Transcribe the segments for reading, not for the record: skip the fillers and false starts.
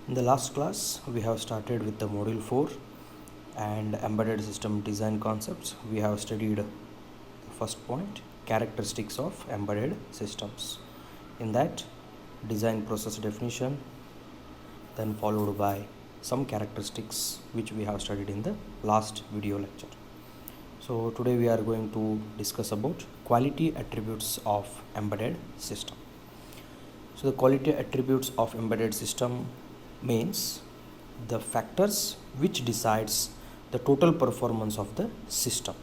In the last class, we have started with the module 4 and embedded system design concepts. We have studied the first point, characteristics of embedded systems. In that, design process definition, then followed by some characteristics which we have studied in the last video lecture. So today we are going to discuss about quality attributes of embedded system. So the quality attributes of embedded system means the factors which decides the total performance of the system.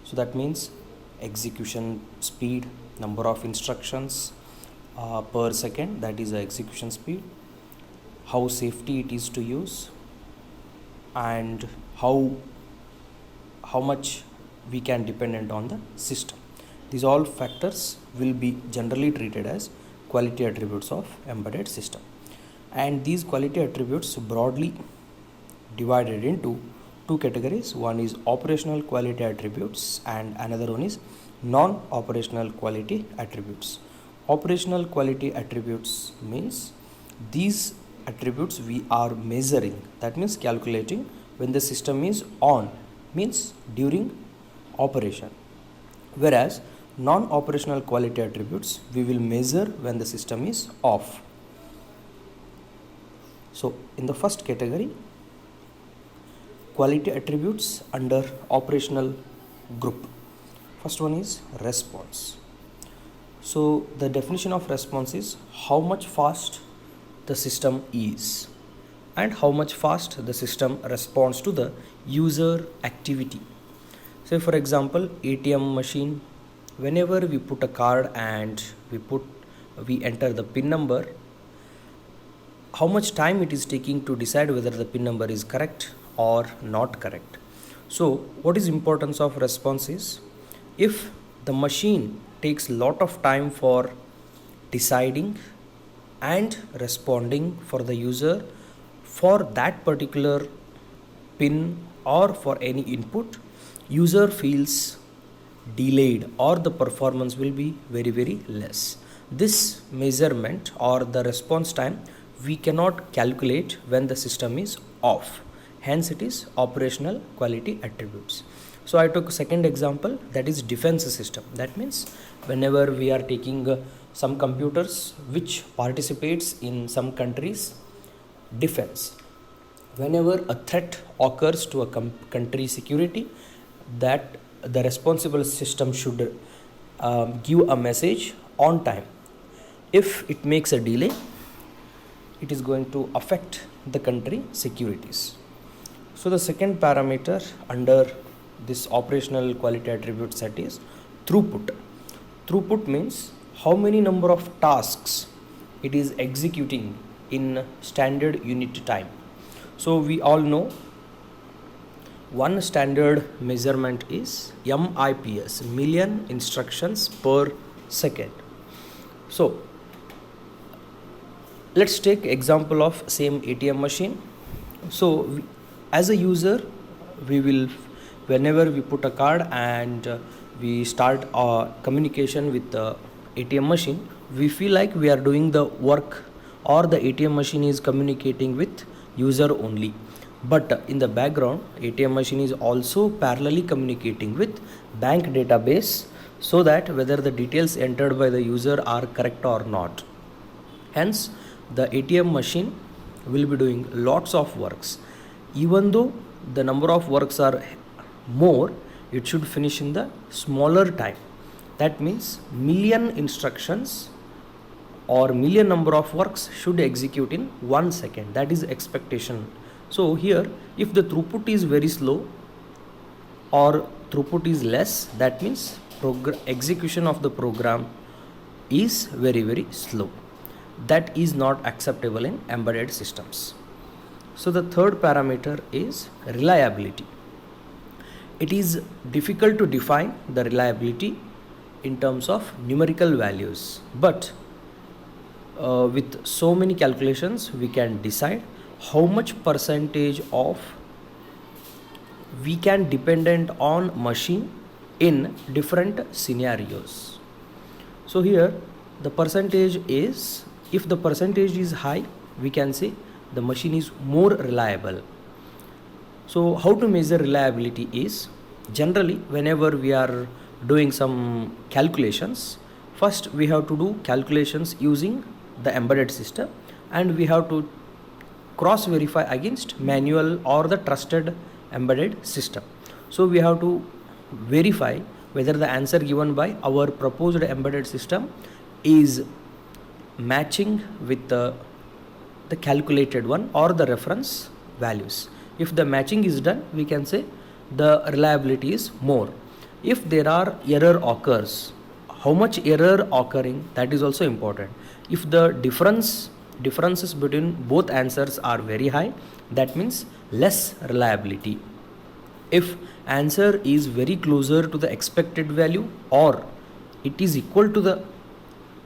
So that means execution speed, number of instructions per second, that is the execution speed, how safety it is to use, and how much we can dependent on the system. These all factors will be generally treated as quality attributes of embedded system. And these quality attributes broadly divided into two categories. One is operational quality attributes and another one is non-operational quality attributes. Operational quality attributes means these attributes we are measuring, that means calculating when the system is on, means during operation, whereas non-operational quality attributes we will measure when the system is off. So in the first category, quality attributes under operational group. First one is response. So the definition of response is how much fast the system is and how much fast the system responds to the user activity. Say for example, ATM machine, whenever we put a card and we enter the PIN number, how much time it is taking to decide whether the PIN number is correct or not correct. So what is importance of response is, if the machine takes lot of time for deciding and responding for the user for that particular PIN or for any input, user feels delayed or the performance will be very, very less. This measurement or the response time we cannot calculate when the system is off. Hence it is operational quality attributes. So I took a second example, that is defense system. That means whenever we are taking some computers which participates in some countries' defense, whenever a threat occurs to a country security, that the responsible system should give a message on time. If it makes a delay, it is going to affect the country securities. So the second parameter under this operational quality attribute set is throughput. Throughput means how many number of tasks it is executing in standard unit time. So we all know one standard measurement is MIPS, million instructions per second. So let's take example of same ATM machine. So as a user, we will, whenever we put a card and we start our communication with the ATM machine, we feel like we are doing the work or the ATM machine is communicating with user only. But in the background, ATM machine is also parallelly communicating with bank database, so that whether the details entered by the user are correct or not. Hence the ATM machine will be doing lots of works. Even though the number of works are more, it should finish in the smaller time. That means million instructions or million number of works should execute in 1 second. That is expectation. So here, if the throughput is very slow or throughput is less, that means execution of the program is very, very slow. That is not acceptable in embedded systems. So the third parameter is reliability. It is difficult to define the reliability in terms of numerical values, but with so many calculations we can decide how much percentage of we can dependent on machine in different scenarios. So here the percentage is, if the percentage is high, we can say the machine is more reliable. So how to measure reliability is, generally whenever we are doing some calculations, first we have to do calculations using the embedded system, and we have to cross verify against manual or the trusted embedded system. So we have to verify whether the answer given by our proposed embedded system is matching with the calculated one or the reference values. If the matching is done, we can say the reliability is more. If there are error occurs, how much error occurring, that is also important. If the differences between both answers are very high, that means less reliability. If answer is very closer to the expected value or it is equal to the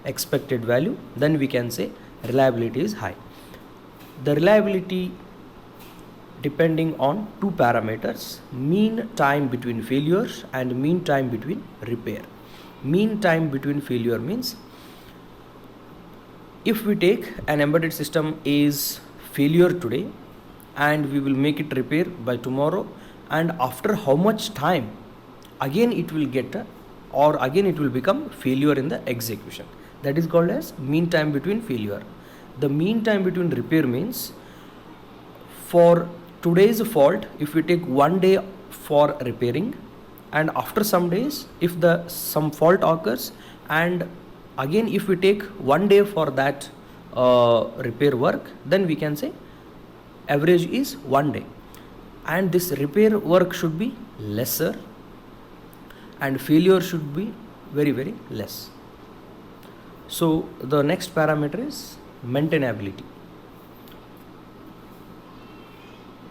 expected value, then we can say reliability is high. The reliability depending on two parameters: mean time between failures and mean time between repair. Mean time between failure means, if we take an embedded system is failure today and we will make it repair by tomorrow, and after how much time again it will get or again it will become failure in the execution, that is called as mean time between failure. The mean time between repair means, for today's fault, if we take 1 day for repairing, and after some days if some fault occurs, and again if we take 1 day for that repair work, then we can say average is 1 day, and this repair work should be lesser and failure should be very very less. So the next parameter is maintainability.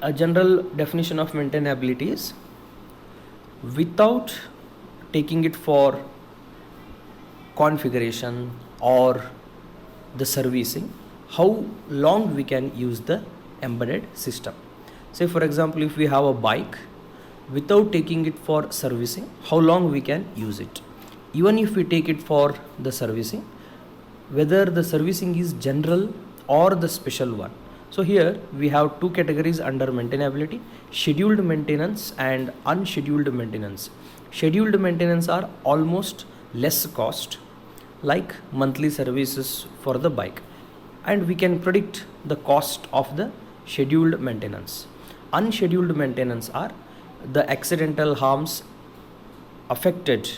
A general definition of maintainability is, without taking it for configuration or the servicing, how long we can use the embedded system. Say for example, if we have a bike, without taking it for servicing, how long we can use it. Even if we take it for the servicing, whether the servicing is general or the special one. So here we have two categories under maintainability: scheduled maintenance and unscheduled maintenance. Scheduled maintenance are almost less cost, like monthly services for the bike, and we can predict the cost of the scheduled maintenance. Unscheduled maintenance are the accidental harms affected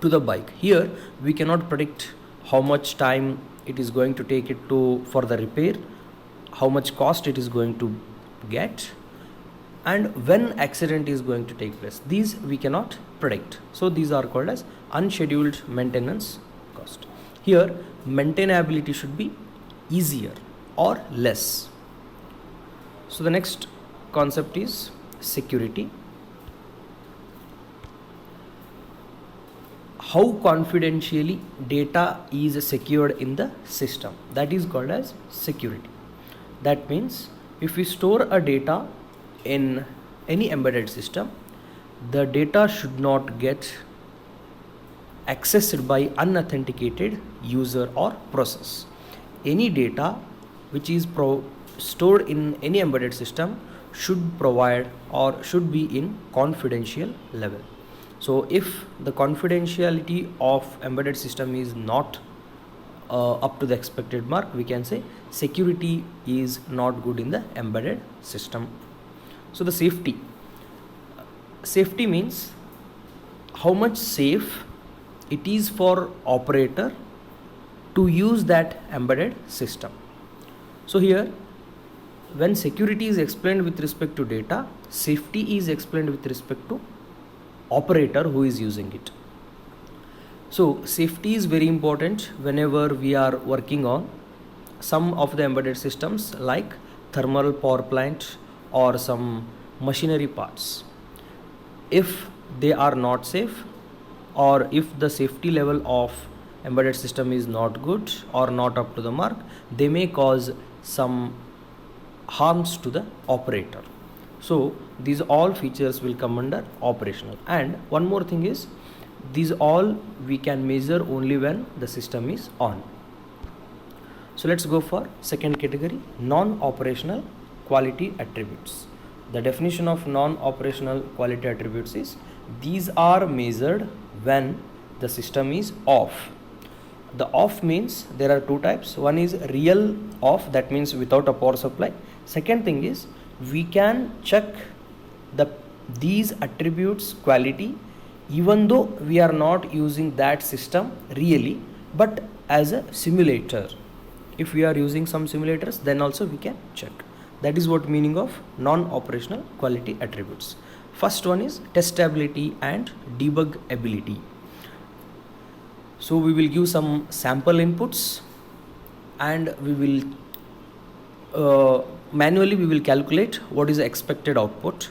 to the bike. Here we cannot predict how much time it is going to take it for the repair, how much cost it is going to get, and when accident is going to take place. These we cannot predict. So these are called as unscheduled maintenance cost. Here maintainability should be easier or less. So the next concept is security. How confidentially data is secured in the system, that is called as security. That means if we store a data in any embedded system, the data should not get accessed by unauthenticated user or process. Any data which is stored in any embedded system should provide or should be in confidential level. So if the confidentiality of embedded system is not up to the expected mark, we can say security is not good in the embedded system. So the safety means how much safe it is for operator to use that embedded system. So here when security is explained with respect to data, safety is explained with respect to operator who is using it. So safety is very important whenever we are working on some of the embedded systems like thermal power plant or some machinery parts. If they are not safe, or if the safety level of embedded system is not good or not up to the mark, they may cause some harms to the operator. So these all features will come under operational. And one more thing is, these all we can measure only when the system is on. So let's go for second category, non-operational quality attributes. The definition of non-operational quality attributes is these are measured when the system is off. The off means there are two types. One is real off, that means without a power supply. Second thing is we can check these attributes quality even though we are not using that system really, but as a simulator. If we are using some simulators, then also we can check. That is what meaning of non-operational quality attributes. First one is testability and debug ability. So we will give some sample inputs and we will manually we will calculate what is the expected output.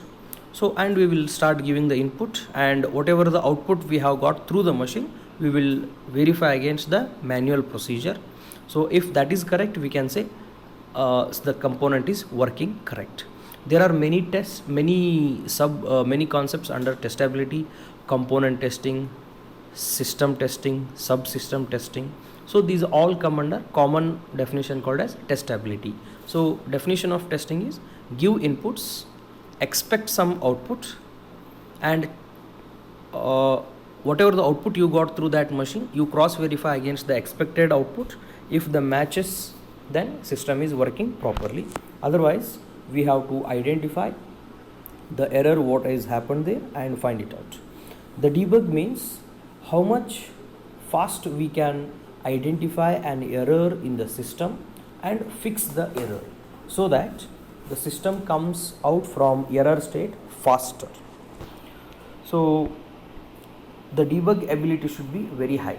So and we will start giving the input, and whatever the output we have got through the machine, we will verify against the manual procedure. So if that is correct, we can say the component is working correct. There are many tests, many concepts under testability: component testing, system testing, subsystem testing. So these all come under common definition called as testability. So definition of testing is give inputs, expect some output, and whatever the output you got through that machine, you cross verify against the expected output. If the matches, then system is working properly. Otherwise we have to identify the error what has happened there and find it out. The debug means how much fast we can identify an error in the system and fix the error so that the system comes out from error state faster. So the debug ability should be very high,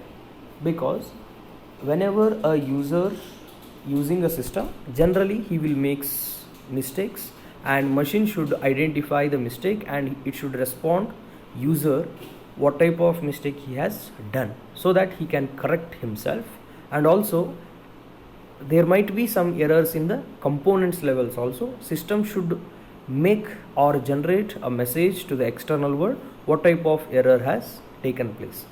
because whenever a user using a system, generally he will make mistakes, and machine should identify the mistake and it should respond user what type of mistake he has done so that he can correct himself. And also there might be some errors in the components levels also. System should make or generate a message to the external world what type of error has taken place.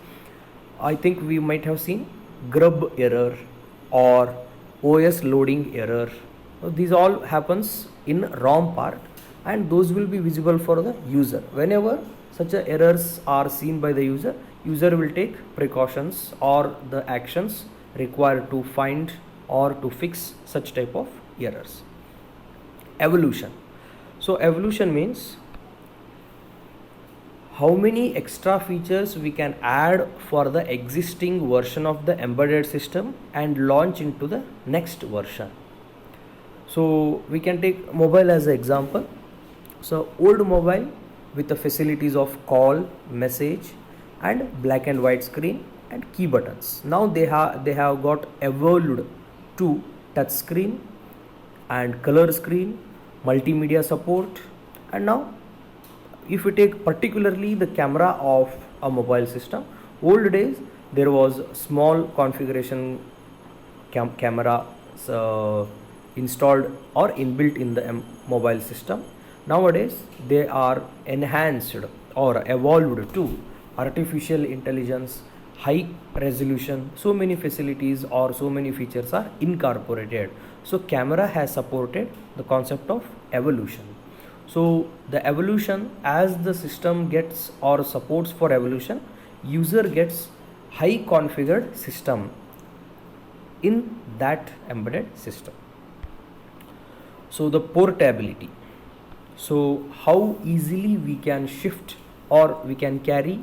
I think we might have seen grub error or OS loading error. These all happens in ROM part, and those will be visible for the user. Whenever such errors are seen by the user will take precautions or the actions required to find or to fix such type of errors. Evolution. So evolution means how many extra features we can add for the existing version of the embedded system and launch into the next version. So we can take mobile as an example. So old mobile with the facilities of call, message, and black and white screen and key buttons. Now they have got evolved to touch screen and color screen, multimedia support. And now if we take particularly the camera of a mobile system, old days there was small configuration camera installed or inbuilt in the mobile system. Nowadays they are enhanced or evolved to artificial intelligence, high resolution. So many facilities or so many features are incorporated. So camera has supported the concept of evolution. So the evolution, as the system gets or supports for evolution, user gets high configured system in that embedded system. So the portability. So how easily we can shift or we can carry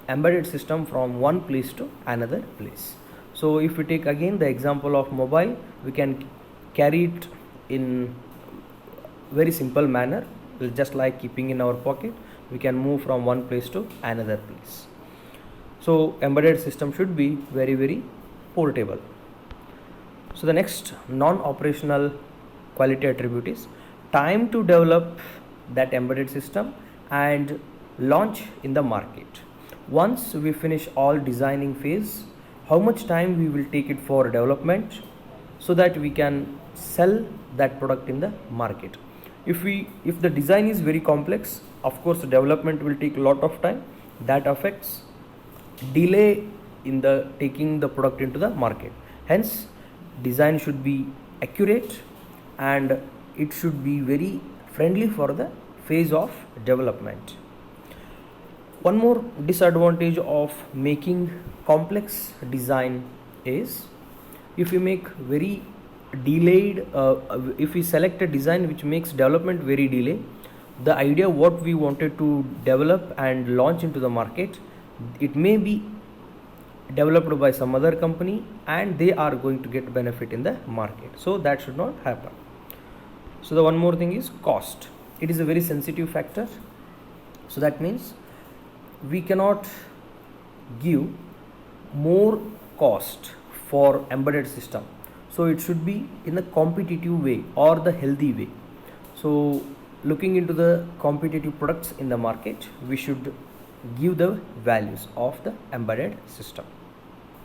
embedded system from one place to another place. So if we take again the example of mobile, we can carry it in very simple manner, just like keeping in our pocket. We can move from one place to another place. So embedded system should be very, very portable. So the next non-operational quality attribute is time to develop that embedded system and launch in the market. Once we finish all designing phase, how much time we will take it for development so that we can sell that product in the market. If the design is very complex, of course development will take a lot of time. That affects delay in the taking the product into the market. Hence design should be accurate, and it should be very friendly for the phase of development. One more disadvantage of making complex design is if you make very delayed, if we select a design which makes development very delayed, the idea what we wanted to develop and launch into the market, it may be developed by some other company and they are going to get benefit in the market. So that should not happen. So the one more thing is cost. It is a very sensitive factor. So that means we cannot give more cost for embedded system. So it should be in a competitive way or the healthy way. So looking into the competitive products in the market, we should give the values of the embedded system.